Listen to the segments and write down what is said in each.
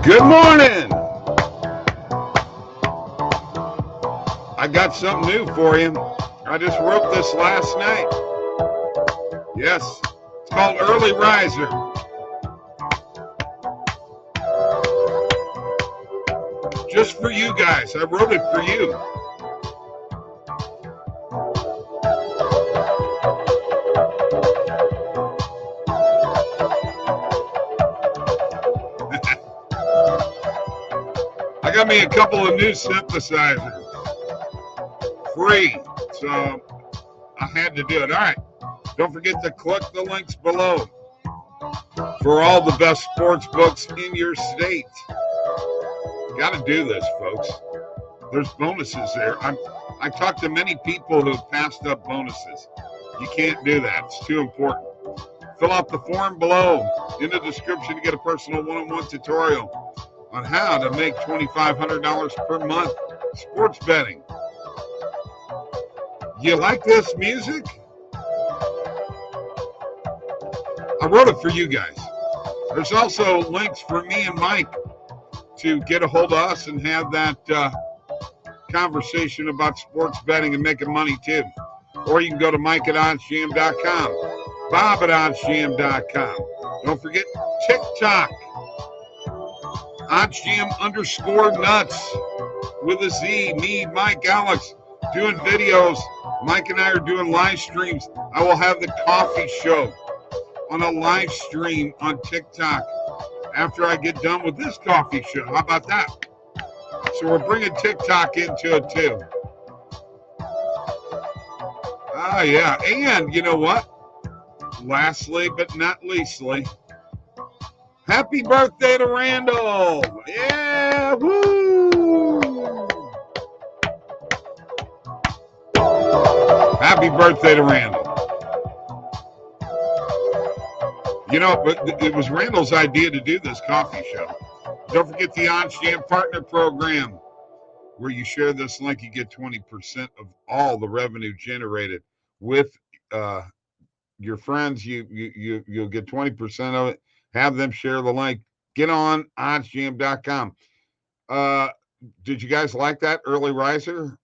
Good morning. I got something new for you. I just wrote this last night. Yes, it's called Early Riser. Just for you guys. I wrote it for you. I got me a couple of new synthesizers. Free. So I had to do it. All right. Don't forget to click the links below for all the best sports books in your state. Got to do this, folks. There's bonuses there. I talked to many people who passed up bonuses. You can't do that. It's too important. Fill out the form below in the description to get a personal one-on-one tutorial on how to make $2,500 per month sports betting. You like this music? I wrote it for you guys. There's also links for me and Mike to get a hold of us and have that conversation about sports betting and making money too. Or you can go to Mike at OddsJam.com, Bob at OddsJam.com. Don't forget TikTok, OddsJam_nuts with a Z. Me, Mike, Alex, doing videos. Mike and I are doing live streams. I will have the coffee show on a live stream on TikTok after I get done with this coffee show. How about that? So we're bringing TikTok into it too. Ah, yeah. And you know what? Lastly, but not leastly, happy birthday to Randall. Yeah, woo! Happy birthday to Randall. You know, but it was Randall's idea to do this coffee show. Don't forget the OddsJam Partner Program, where you share this link, you get 20% of all the revenue generated with your friends. You'll get 20% of it. Have them share the link. Get on OddsJam.com. Did you guys like that early riser?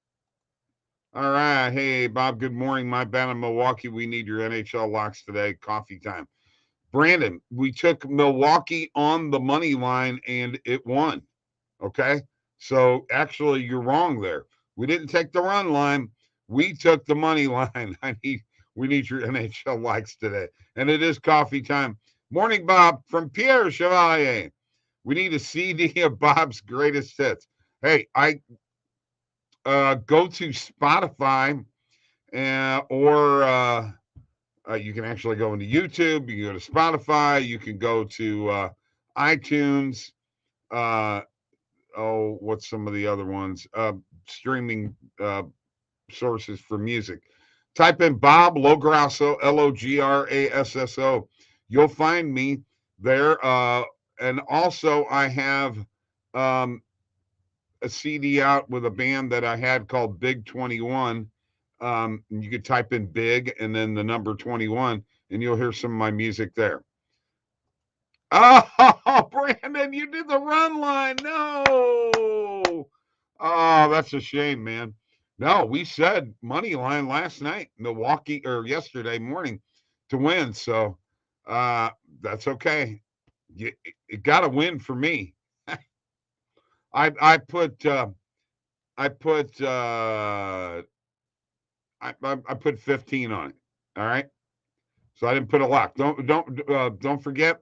All right. Hey, Bob, good morning. My band in Milwaukee. We need your NHL locks today. Coffee time. Brandon, we took Milwaukee on the money line and it won. Okay. So actually, you're wrong there. We didn't take the run line. We took the money line. We need your NHL likes today. And it is coffee time. Morning, Bob, from Pierre Chevalier. We need a CD of Bob's greatest hits. Hey, I go to Spotify or you can actually go into YouTube. You can go to Spotify. You can go to iTunes. What's some of the other ones? Streaming sources for music. Type in Bob Lograsso, Lograsso. You'll find me there. And also, I have a CD out with a band that I had called Big 21. You could type in Big and then the number 21, and you'll hear some of my music there. Oh, Brandon, you did the run line. No. Oh, that's a shame, man. No, we said money line last night, Milwaukee, or yesterday morning to win. So that's okay. It got a win for me. I put 15 on it. All right. So I didn't put a lock. Don't forget.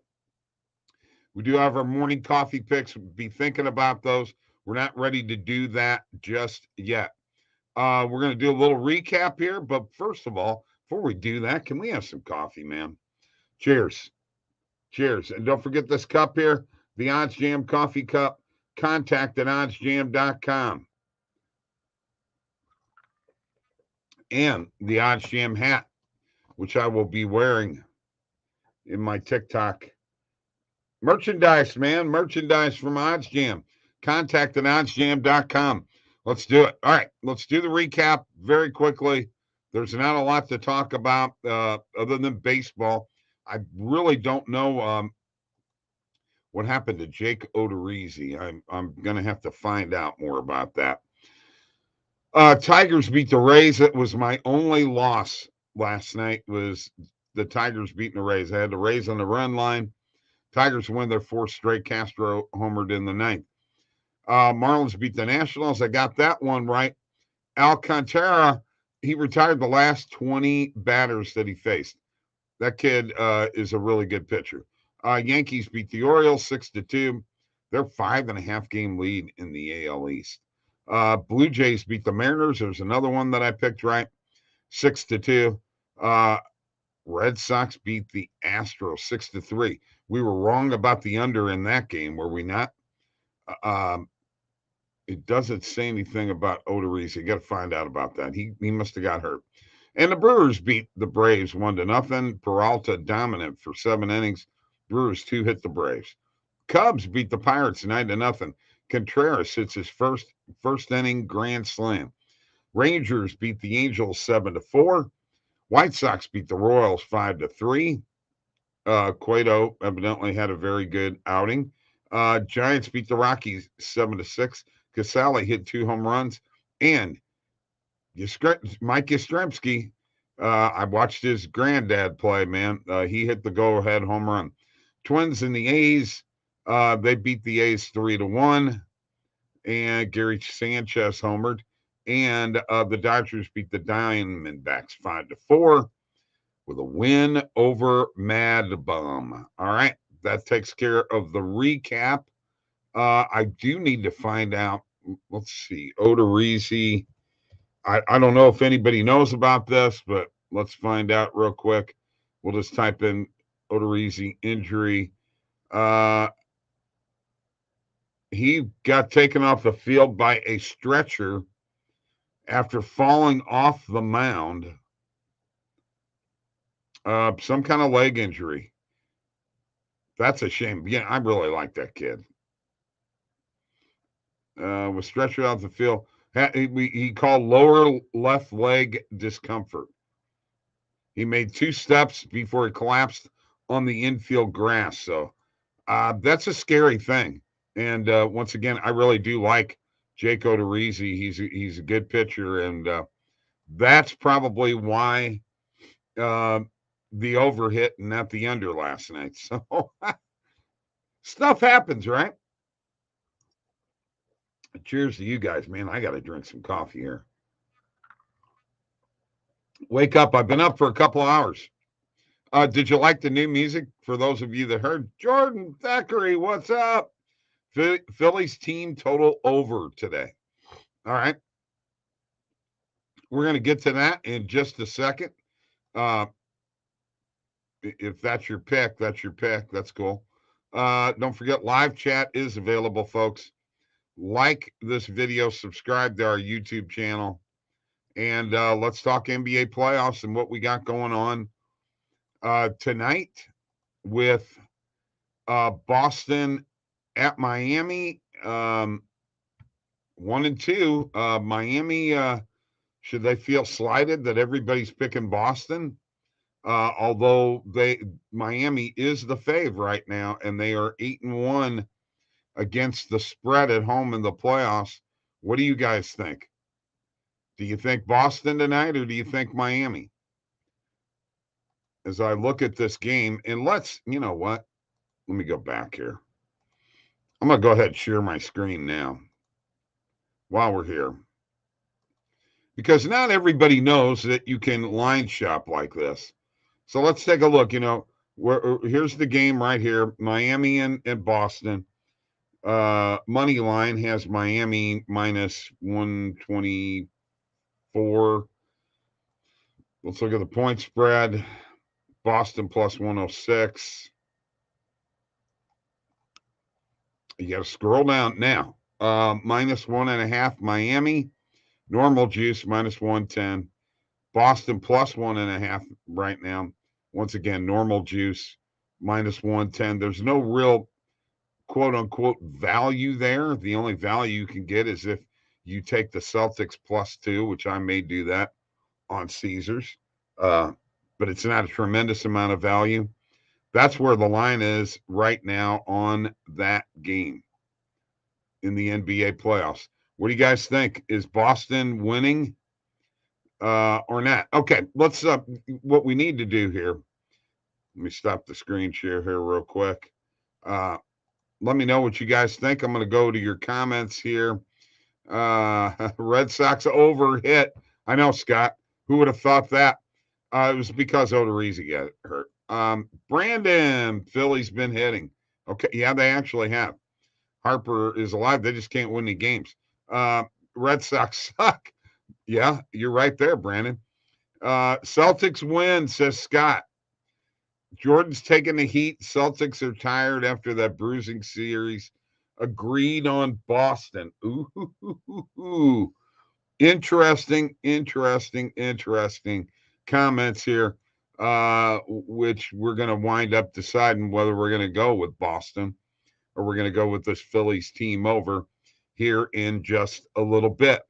We do have our morning coffee picks. Be thinking about those. We're not ready to do that just yet. We're going to do a little recap here. But first of all, before we do that, can we have some coffee, man? Cheers. Cheers. And don't forget this cup here, the OddsJam coffee cup. Contact at OddsJam.com. And the OddsJam hat, which I will be wearing in my TikTok. Merchandise, man. Merchandise from OddsJam. Contact at OddsJam.com. Let's do it. All right. Let's do the recap very quickly. There's not a lot to talk about other than baseball. I really don't know What happened to Jake Odorizzi? I'm going to have to find out more about that. Tigers beat the Rays. It was my only loss last night. Was the Tigers beating the Rays? I had the Rays on the run line. Tigers win their fourth straight. Castro homered in the ninth. Marlins beat the Nationals. I got that one right. Alcantara, he retired the last 20 batters that he faced. That kid is a really good pitcher. Yankees beat the Orioles 6-2. They're 5.5 game lead in the AL East. Blue Jays beat the Mariners. There's another one that I picked right, 6-2. Red Sox beat the Astros 6-3. We were wrong about the under in that game, were we not? It doesn't say anything about Odorizzi. You got to find out about that. He must have got hurt. And the Brewers beat the Braves 1-0. Peralta dominant for 7 innings. Brewers 2 hit the Braves. Cubs beat the Pirates 9-0. Contreras hits his first inning grand slam. Rangers beat the Angels 7-4. White Sox beat the Royals 5-3. Cueto evidently had a very good outing. Giants beat the Rockies 7-6. Casale hit 2 home runs. And Mike Yastrzemski, I watched his granddad play, man. He hit the go-ahead home run. Twins and the A's, they beat the A's 3-1. And Gary Sanchez homered. And the Dodgers beat the Diamondbacks 5-4 with a win over Mad Bum. All right, that takes care of the recap. I do need to find out. Let's see, Odorizzi. I don't know if anybody knows about this, but let's find out real quick. We'll just type in Odorizzi injury. He got taken off the field by a stretcher after falling off the mound. Some kind of leg injury. That's a shame. Yeah, I really like that kid. Was stretchered out the field. He called lower left leg discomfort. He made 2 steps before he collapsed on the infield grass. So that's a scary thing. And once again, I really do like Jake Odorizzi. He's a good pitcher, and that's probably why the over hit and not the under last night. So stuff happens, right? Cheers to you guys, man. I got to drink some coffee here. Wake up. I've been up for a couple hours. Did you like the new music? For those of you that heard, Jordan Thackeray, what's up? Phillies team total over today. All right. We're going to get to that in just a second. If that's your pick, that's your pick. That's cool. Don't forget, live chat is available, folks. Like this video, subscribe to our YouTube channel, and let's talk NBA playoffs and what we got going on tonight with Boston at Miami. 1-2. Miami, should they feel slighted that everybody's picking Boston? Although Miami is the fave right now, and they are 8-1 against the spread at home in the playoffs. What do you guys think? Do you think Boston tonight, or do you think Miami? As I look at this game, and you know what? Let me go back here. I'm going to go ahead and share my screen now while we're here. Because not everybody knows that you can line shop like this. So let's take a look. Here's the game right here. Miami and Boston. Money line has Miami minus 124. Let's look at the point spread. Boston plus 106. You got to scroll down now. Minus 1.5 Miami. Normal juice minus 110. Boston plus 1.5 right now. Once again, normal juice minus 110. There's no real quote unquote value there. The only value you can get is if you take the Celtics plus 2, which I may do that on Caesars. But it's not a tremendous amount of value. That's where the line is right now on that game in the NBA playoffs. What do you guys think? Is Boston winning or not? Okay, let's what we need to do here. Let me stop the screen share here real quick. Let me know what you guys think. I'm going to go to your comments here. Red Sox over hit. I know, Scott. Who would have thought that? It was because Odorizzi got hurt. Brandon, Philly's been hitting. Okay, yeah, they actually have. Harper is alive. They just can't win any games. Red Sox suck. Yeah, you're right there, Brandon. Celtics win, says Scott. Jordan's taking the heat. Celtics are tired after that bruising series. Agreed on Boston. Ooh. Interesting comments here, which we're going to wind up deciding whether we're going to go with Boston or we're going to go with this Phillies team over here in just a little bit.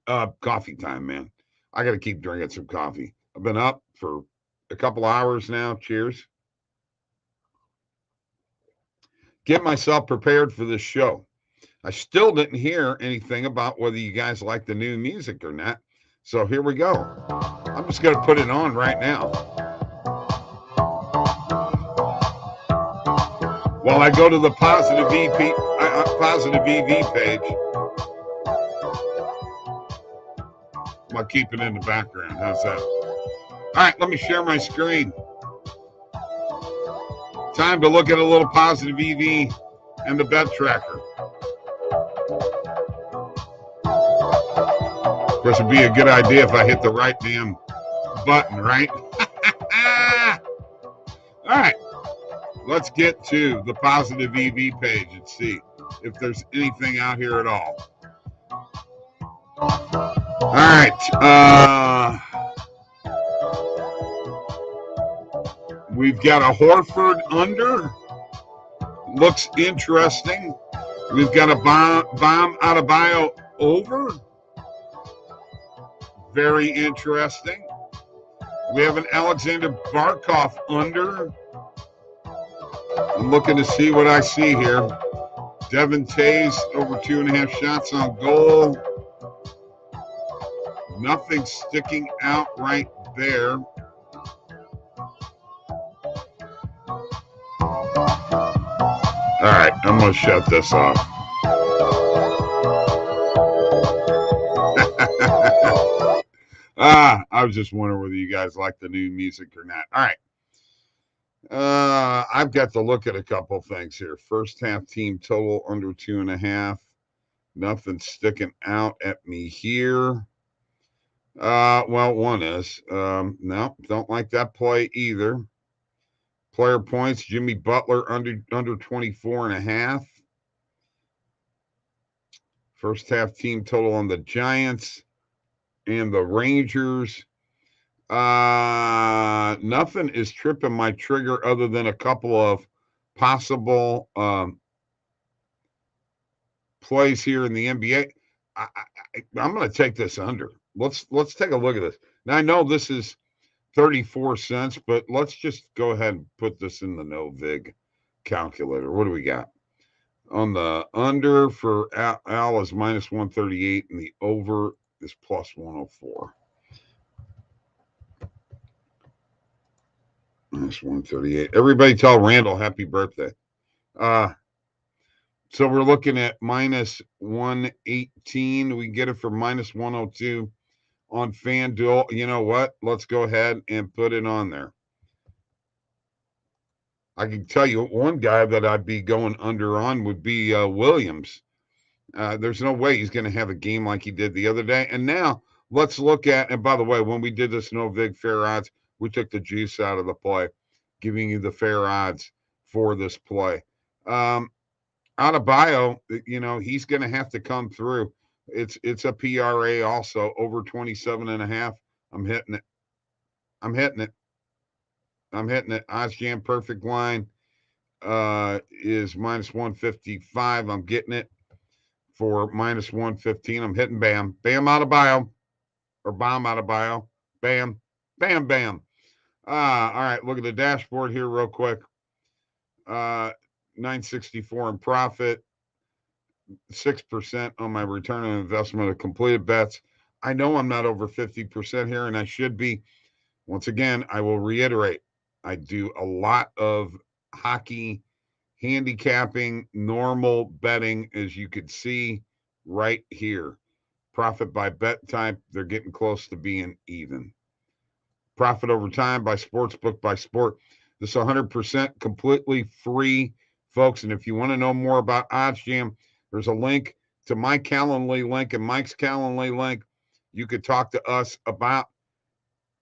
Coffee time, man. I got to keep drinking some coffee. I've been up for a couple hours now. Cheers. Get myself prepared for this show. I still didn't hear anything about whether you guys like the new music or not. So here we go. I'm just going to put it on right now. While I go to the Positive EV page. I'll keep it in the background. How's that? All right, let me share my screen. Time to look at a little Positive EV and the bet tracker. Of course, it'd be a good idea if I hit the right damn button, right? All right, let's get to the Positive EV page and see if there's anything out here at all. All right, we've got a Horford under. Looks interesting. We've got a Bam Adebayo over. Very interesting. We have an Alexander Barkov under. I'm looking to see what I see here. Devin Tays over 2.5 shots on goal. Nothing sticking out right there. All right, I'm going to shut this off. I was just wondering whether you guys like the new music or not. All right. I've got to look at a couple things here. First half team total under 2.5. Nothing sticking out at me here. Well, one is. No, don't like that play either. Player points, Jimmy Butler under 24.5. First half team total on the Giants and the Rangers. Nothing is tripping my trigger other than a couple of possible plays here in the NBA. I'm going to take this under. Let's take a look at this. Now, I know this is 34 cents, but let's just go ahead and put this in the no vig calculator. What do we got? On the under for Al is minus 138 and the over is plus 104. Minus 138. Everybody tell Randall happy birthday. So we're looking at minus 118. We can get it for minus 102 on FanDuel. You know what? Let's go ahead and put it on there. I can tell you one guy that I'd be going under on would be Williams. There's no way he's going to have a game like he did the other day. And now let's look at, and by the way, when we did this no vig fair odds, we took the juice out of the play, giving you the fair odds for this play. Adebayo, you know, he's going to have to come through. It's a PRA also over 27.5. I'm hitting it. OddsJam perfect line is minus 155. I'm getting it for minus 115. I'm hitting Bam Adebayo or Bam Adebayo. Bam. All right, look at the dashboard here real quick. 964 in profit, 6% on my return on investment of completed bets. I know I'm not over 50% here, and I should be. Once again, I will reiterate, I do a lot of hockey handicapping, normal betting, as you could see right here. Profit by bet type, they're getting close to being even. Profit over time by sportsbook by sport. This is 100% completely free, folks. And if you want to know more about OddsJam, there's a link to my Calendly link and Mike's Calendly link. You could talk to us about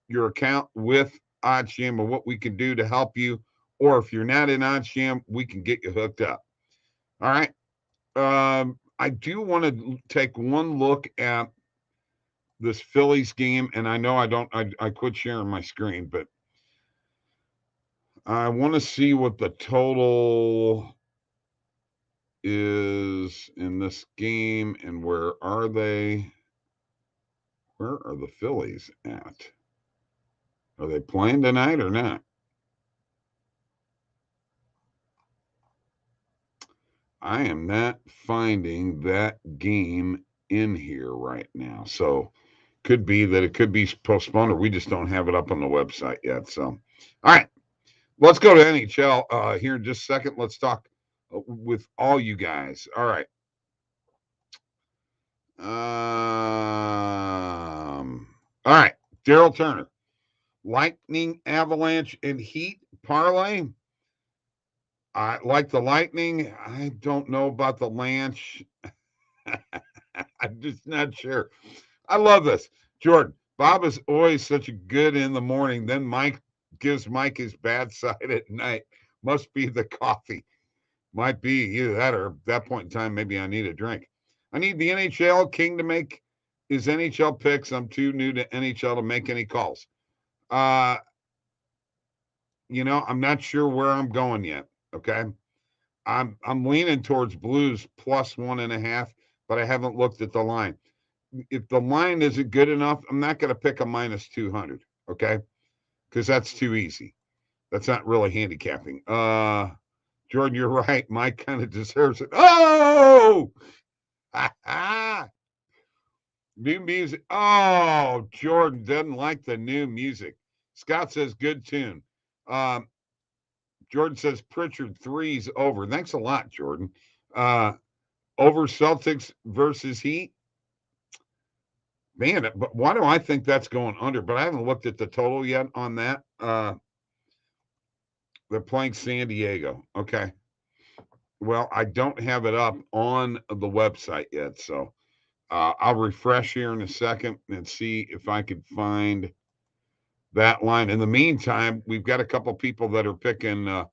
your account with OddsJam and what we can do to help you. Or if you're not in OddsJam, we can get you hooked up. All right. I do want to take one look at this Phillies game, and I know I quit sharing my screen, but I want to see what the total is in this game and where are they? Where are the Phillies at? Are they playing tonight or not? I am not finding that game in here right now. So could be that it could be postponed or we just don't have it up on the website yet. So, all right, let's go to NHL here in just a second. Let's talk with all you guys. All right. All right. Daryl Turner, Lightning, Avalanche, and Heat parlay. I like the Lightning. I don't know about the Lanch. I'm just not sure. I love this. Jordan, Bob is always such a good in the morning. Then Mike gives Mike his bad side at night. Must be the coffee. Might be either that or at that point in time, maybe I need a drink. I need the NHL King to make his NHL picks. I'm too new to NHL to make any calls. I'm not sure where I'm going yet. Okay. I'm leaning towards Blues plus 1.5, but I haven't looked at the line. If the line isn't good enough, I'm not going to pick a minus 200. Okay. Because that's too easy. That's not really handicapping. Jordan, you're right. Mike kind of deserves it. Oh, new music. Oh, Jordan doesn't like the new music. Scott says good tune. Jordan says Pritchard 3's over. Thanks a lot, Jordan. Over Celtics versus Heat. Man, but why do I think that's going under? But I haven't looked at the total yet on that. They're playing San Diego. Okay. Well, I don't have it up on the website yet, so I'll refresh here in a second and see if I could find that line. In the meantime, we've got a couple people that are picking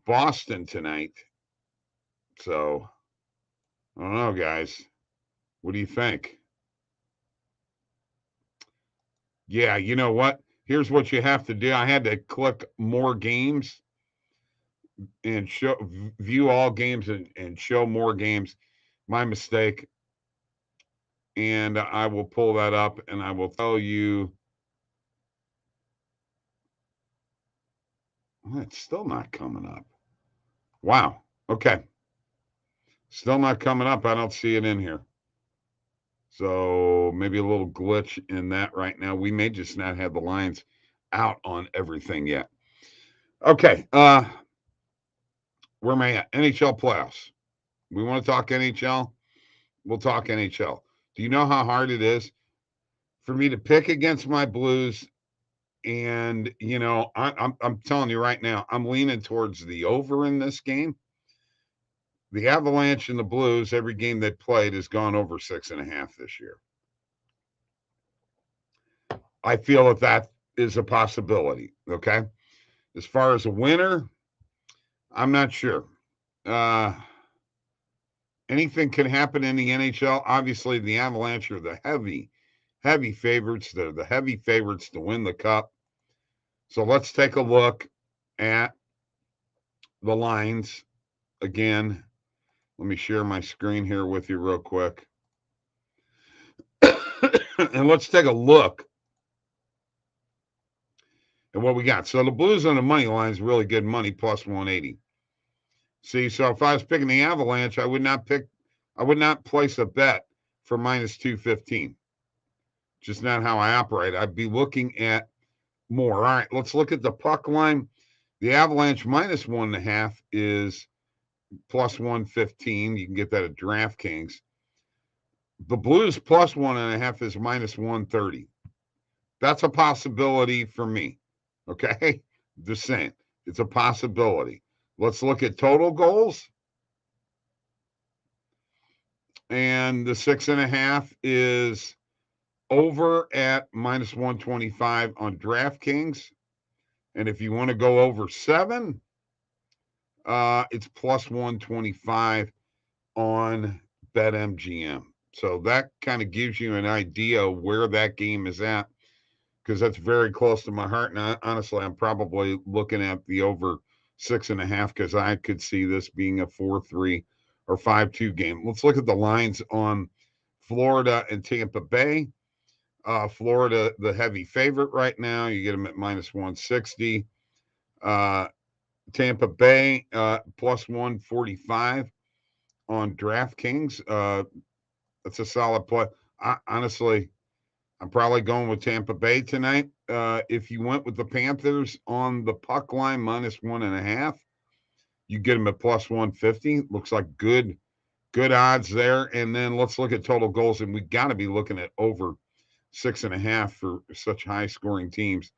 Boston tonight. So I don't know, guys. What do you think? Yeah, you know what? Here's what you have to do. I had to click more games and view all games and show more games. My mistake. And I will pull that up and I will tell you. Well, it's still not coming up. Wow. Okay. Still not coming up. I don't see it in here. So maybe a little glitch in that right now. We may just not have the lines out on everything yet. Okay. Where am I at? NHL playoffs. We want to talk NHL? We'll talk NHL. Do you know how hard it is for me to pick against my Blues? And I'm telling you right now, I'm leaning towards the over in this game. The Avalanche and the Blues, every game they played has gone over 6.5 this year. I feel that is a possibility. Okay. As far as a winner, I'm not sure. Anything can happen in the NHL. Obviously, the Avalanche are the heavy favorites. They're the heavy favorites to win the cup. So let's take a look at the lines again. Let me share my screen here with you real quick. And let's take a look And what we got? So the Blues on the money line is really good money, plus 180. See, so if I was picking the Avalanche, I would not place a bet for minus 215. Just not how I operate. I'd be looking at more. All right, let's look at the puck line. The Avalanche minus 1.5 is plus 115. You can get that at DraftKings. The Blues plus 1.5 is minus 130. That's a possibility for me. Okay, just saying, it's a possibility. Let's look at total goals. And the 6.5 is over at minus 125 on DraftKings. And if you want to go over 7, it's plus 125 on BetMGM. So that kind of gives you an idea where that game is at, because that's very close to my heart. And honestly, I'm probably looking at the over 6.5 because I could see this being a 4-3 or 5-2 game. Let's look at the lines on Florida and Tampa Bay. Florida, the heavy favorite right now. You get them at minus 160. Tampa Bay, plus 145 on DraftKings. That's a solid play. Honestly, I'm probably going with Tampa Bay tonight. If you went with the Panthers on the puck line, minus 1.5, you get them at plus 150. Looks like good odds there. And then let's look at total goals, and we got to be looking at over 6.5 for such high scoring teams.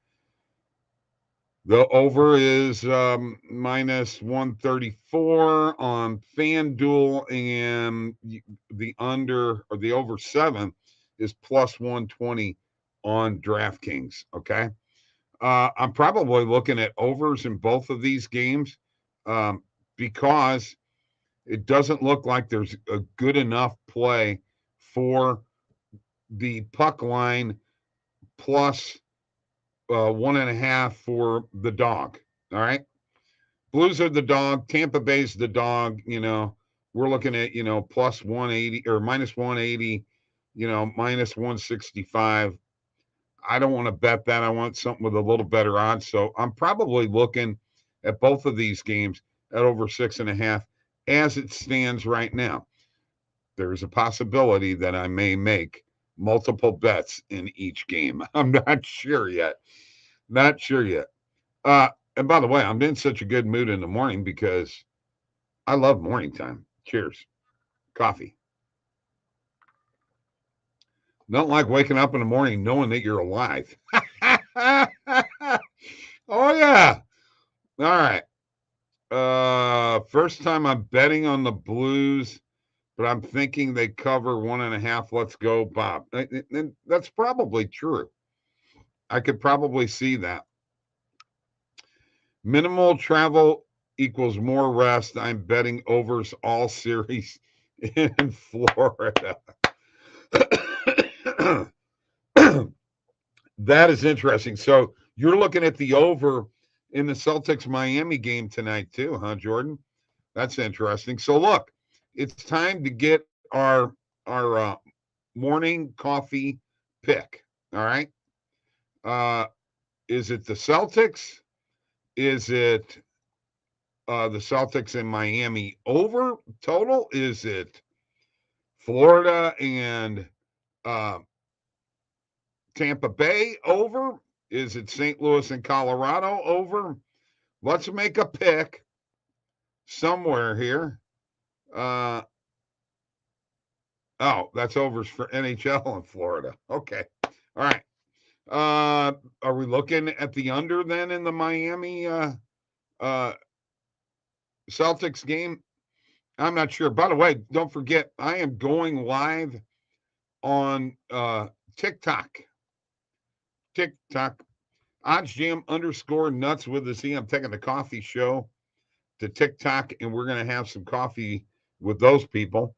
The over is minus 134 on FanDuel, and the under or the over 7 is plus 120 on DraftKings. Okay. I'm probably looking at overs in both of these games because it doesn't look like there's a good enough play for the puck line plus 1.5 for the dog. All right. Blues are the dog. Tampa Bay's the dog. We're looking at, plus 180 or minus 180, minus 165. I don't want to bet that. I want something with a little better odds. So I'm probably looking at both of these games at over 6.5 as it stands right now. There's a possibility that I may make multiple bets in each game. I'm not sure yet. And by the way, I'm in such a good mood in the morning because I love morning time. Cheers. Coffee. Don't like waking up in the morning knowing that you're alive. Oh, yeah. All right. First time I'm betting on the Blues, but I'm thinking they cover 1.5. Let's go, Bob. And that's probably true. I could probably see that. Minimal travel equals more rest. I'm betting overs all series in Florida. That is interesting. So you're looking at the over in the Celtics-Miami game tonight too, huh, Jordan? That's interesting. So look, it's time to get our morning coffee pick. All right. Is it the Celtics? Is it the Celtics in Miami over total? Is it Florida and Tampa Bay over? Is it St. Louis and Colorado over? Let's make a pick somewhere here. That's overs for NHL in Florida. Okay. All right. Are we looking at the under then in the Miami Celtics game? I'm not sure. By the way, don't forget, I am going live on TikTok. OddsJam _nuts with the C. I'm taking the coffee show to TikTok, and we're going to have some coffee with those people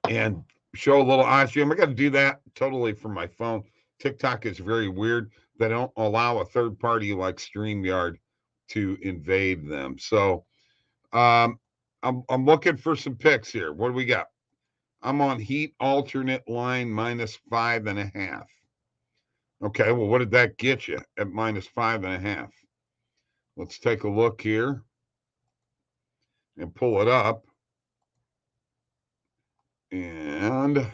and show a little OddsJam. I got to do that totally from my phone. TikTok is very weird. They don't allow a third party like StreamYard to invade them. So I'm looking for some picks here. What do we got? I'm on Heat alternate line minus 5.5. Okay, well, what did that get you at -5.5? Let's take a look here and pull it up. And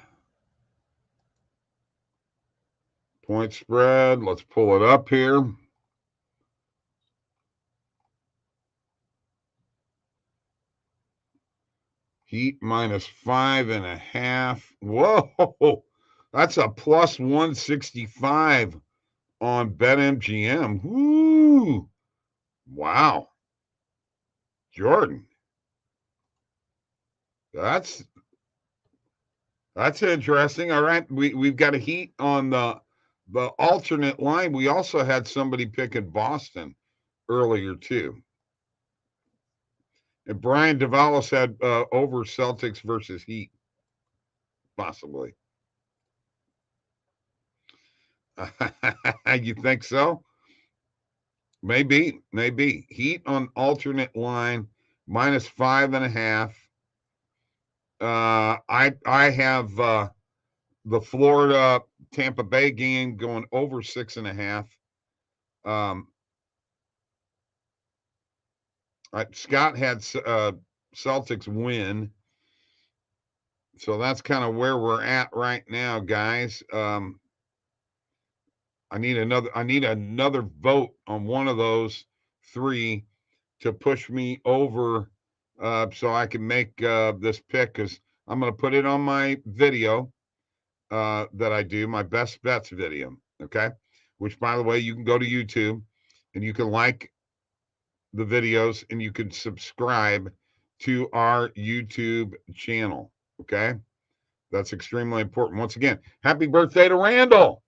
point spread, let's pull it up here. Heat -5.5. Whoa, that's a +165 on BetMGM. Woo! Wow, Jordan, that's interesting. All right, we've got a Heat on the alternate line. We also had somebody picking Boston earlier too. And Brian Davalos had over Celtics versus Heat, possibly. You think so? Maybe. Heat on alternate line -5.5. I have the Florida Tampa Bay game going over 6.5. Scott had Celtics win, so that's kind of where we're at right now, guys. I need another vote on one of those three to push me over, so I can make this pick, because I'm going to put it on my video that I do, my best bets video. Okay, which, by the way, you can go to YouTube and you can like the videos and you can subscribe to our YouTube channel. Okay, that's extremely important. Once again, happy birthday to Randall.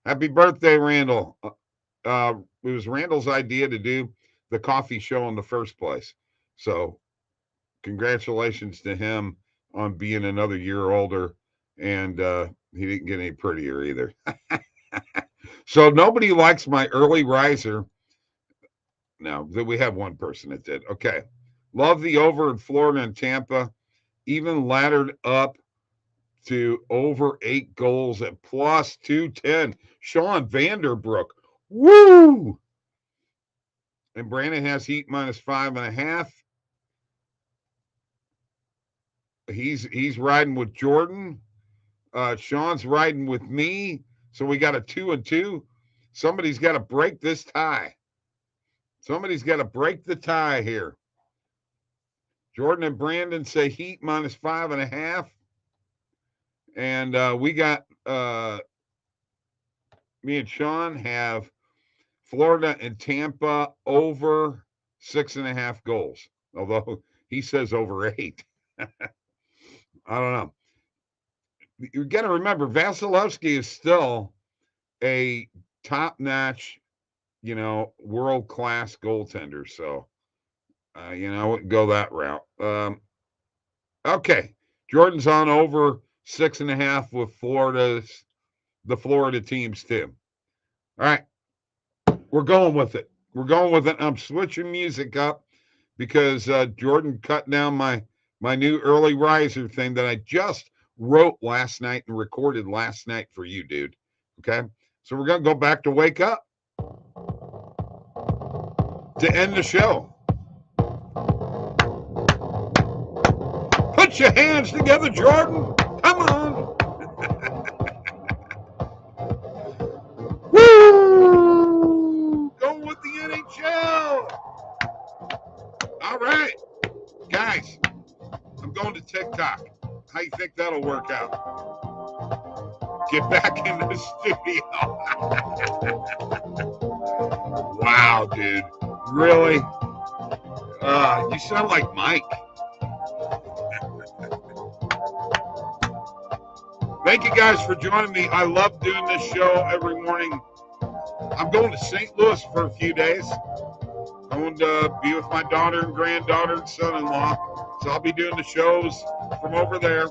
Happy birthday, Randall. It was Randall's idea to do the coffee show in the first place. So congratulations to him on being another year older. And he didn't get any prettier either. So nobody likes my early riser. No, we have one person that did. Okay. Love the over in Florida and Tampa. Even laddered up to over 8 goals at +210. Sean Vanderbrook. Woo! And Brandon has Heat -5.5. He's riding with Jordan. Sean's riding with me. So we got a 2-2. Somebody's got to break this tie. Somebody's got to break the tie here. Jordan and Brandon say Heat -5.5. And we got me and Sean have Florida and Tampa over 6.5 goals. Although he says over 8. I don't know. You got to remember, Vasilevsky is still a top-notch, world-class goaltender. So, go that route. Okay. Jordan's on over 6.5 with the Florida teams too. All right. We're going with it. I'm switching music up because Jordan cut down my new early riser thing that I just wrote last night and recorded last night for you, dude. Okay. So we're going to go back to Wake Up to end the show. Put your hands together, Jordan. Come on. Woo! Going with the NHL. All right. Guys, I'm going to TikTok. How you think that'll work out? Get back in the studio. Wow, dude. Really? You sound like Mike. Thank you guys for joining me. I love doing this show every morning. I'm going to St. Louis for a few days. Going to be with my daughter and granddaughter and son-in-law. So I'll be doing the shows from over there,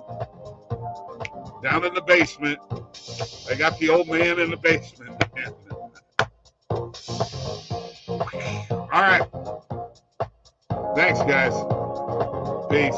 down in the basement. I got the old man in the basement. All right. Thanks, guys. Peace.